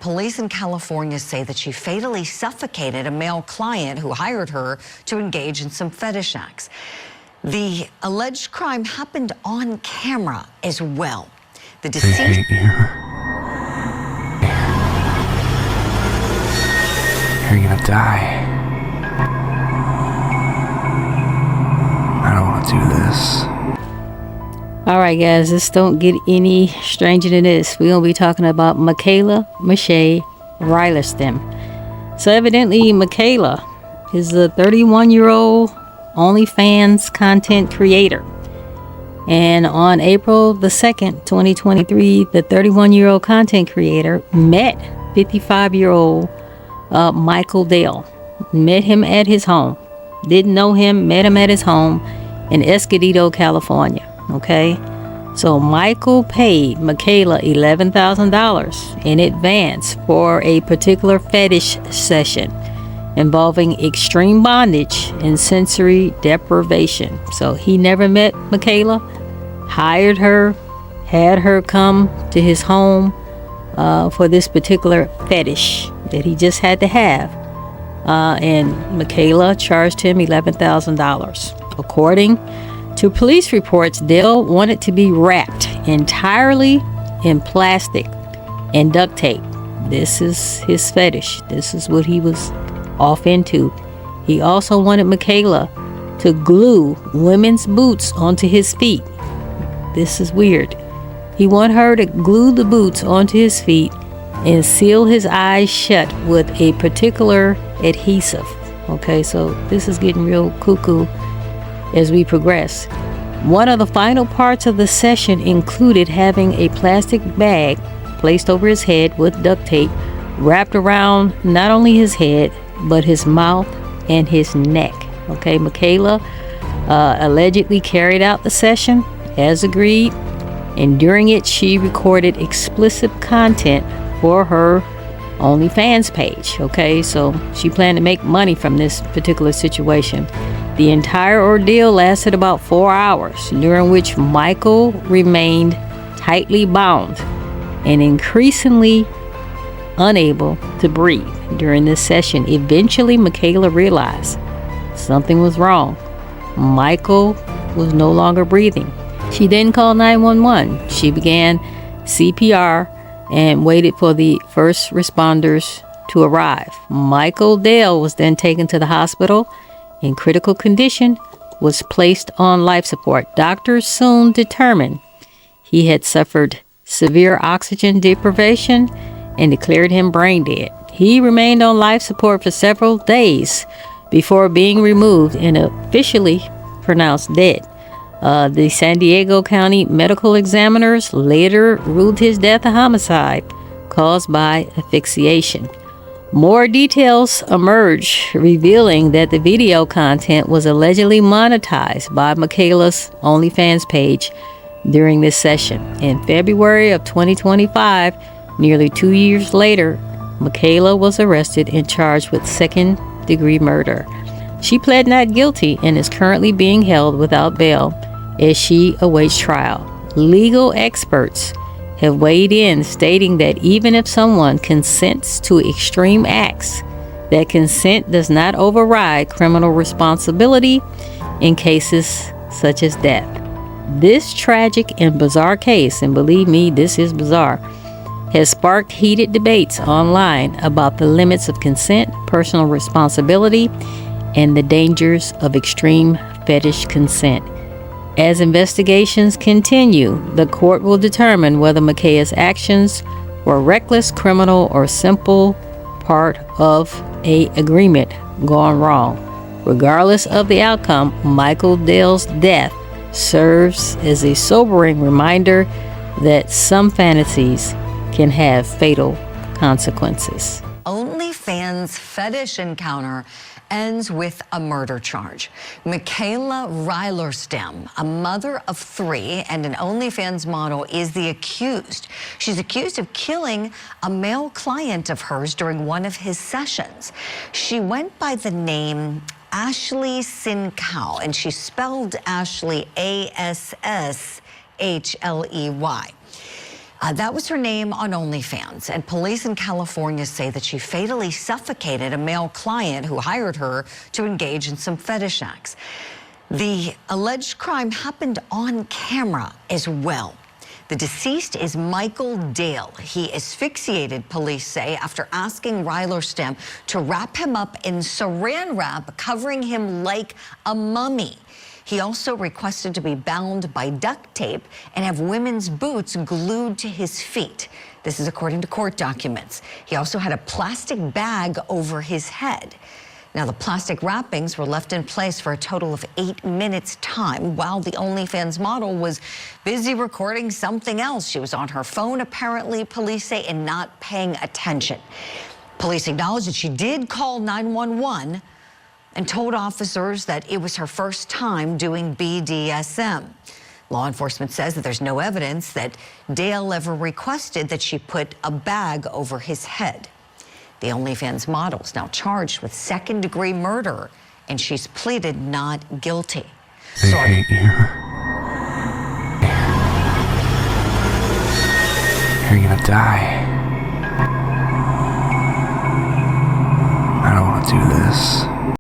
Police in California say that she fatally suffocated a male client who hired her to engage in some fetish acts. The alleged crime happened on camera as well. The deceased... You're gonna die. I don't want to do this. Alright guys, this don't get any stranger than this. We're going to be talking about Michaela Rylaarsdam. So evidently Michaela is a 31-year-old OnlyFans content creator. And on April the 2nd, 2023, the 31-year-old content creator met 55-year-old Michael Dale. Met him at his home. Didn't know him, met him at his home in Escondido, California. Okay, so Michael paid Michaela $11,000 in advance for a particular fetish session involving extreme bondage and sensory deprivation. So he never met Michaela, hired her, had her come to his home for this particular fetish that he just had to have. And Michaela charged him $11,000. According to police reports, Dale wanted to be wrapped entirely in plastic and duct tape. This is his fetish. This is what he was off into. He also wanted Michaela to glue women's boots onto his feet. This is weird. He wanted her to glue the boots onto his feet and seal his eyes shut with a particular adhesive. Okay, so this is getting real cuckoo as we progress. One of the final parts of the session included having a plastic bag placed over his head with duct tape wrapped around not only his head but his mouth and his neck. Okay, Michaela allegedly carried out the session as agreed, and during it she recorded explicit content for her OnlyFans page. Okay, so she planned to make money from this particular situation. The entire ordeal lasted about 4 hours, during which Michael remained tightly bound and increasingly unable to breathe during this session. Eventually, Michaela realized something was wrong. Michael was no longer breathing. She then called 911. She began CPR and waited for the first responders to arrive. Michael Dale was then taken to the hospital in critical condition, was placed on life support. Doctors soon determined he had suffered severe oxygen deprivation and declared him brain dead. He remained on life support for several days before being removed and officially pronounced dead. The San Diego County medical examiners later ruled his death a homicide caused by asphyxiation. More details emerged, revealing that the video content was allegedly monetized by Michaela's OnlyFans page during this session. In February of 2025, nearly 2 years later, Michaela was arrested and charged with second-degree murder. She pled not guilty and is currently being held without bail as she awaits trial. Legal experts have weighed in, stating that even if someone consents to extreme acts, that consent does not override criminal responsibility in cases such as death. This tragic and bizarre case, and believe me, this is bizarre, has sparked heated debates online about the limits of consent, personal responsibility, and the dangers of extreme fetish consent. As investigations continue, the court will determine whether Michaela's actions were reckless, criminal, or simple part of an agreement gone wrong. Regardless of the outcome, Michael Dale's death serves as a sobering reminder that some fantasies can have fatal consequences. OnlyFans fetish encounter ends with a murder charge. Michaela Rylaarsdam, a mother of 3 and an OnlyFans model, is the accused. She's accused of killing a male client of hers during one of his sessions. She went by the name Ashley Sincow, and she spelled Ashley A-S-S-H-L-E-Y. That was her name on OnlyFans, and police in California say that she fatally suffocated a male client who hired her to engage in some fetish acts. The alleged crime happened on camera as well. The deceased is Michael Dale. He asphyxiated, police say, after asking Rylaarsdam to wrap him up in Saran wrap, covering him like a mummy. He also requested to be bound by duct tape and have women's boots glued to his feet. This is according to court documents. He also had a plastic bag over his head. Now, the plastic wrappings were left in place for a total of 8 minutes time while the OnlyFans model was busy recording something else. She was on her phone, apparently, police say, and not paying attention. Police acknowledged that she did call 911 and told officers that it was her first time doing BDSM. Law enforcement says that there's no evidence that Dale ever requested that she put a bag over his head. The OnlyFans model is now charged with second-degree murder, and she's pleaded not guilty. They hate you. You're gonna die. I don't want to do this.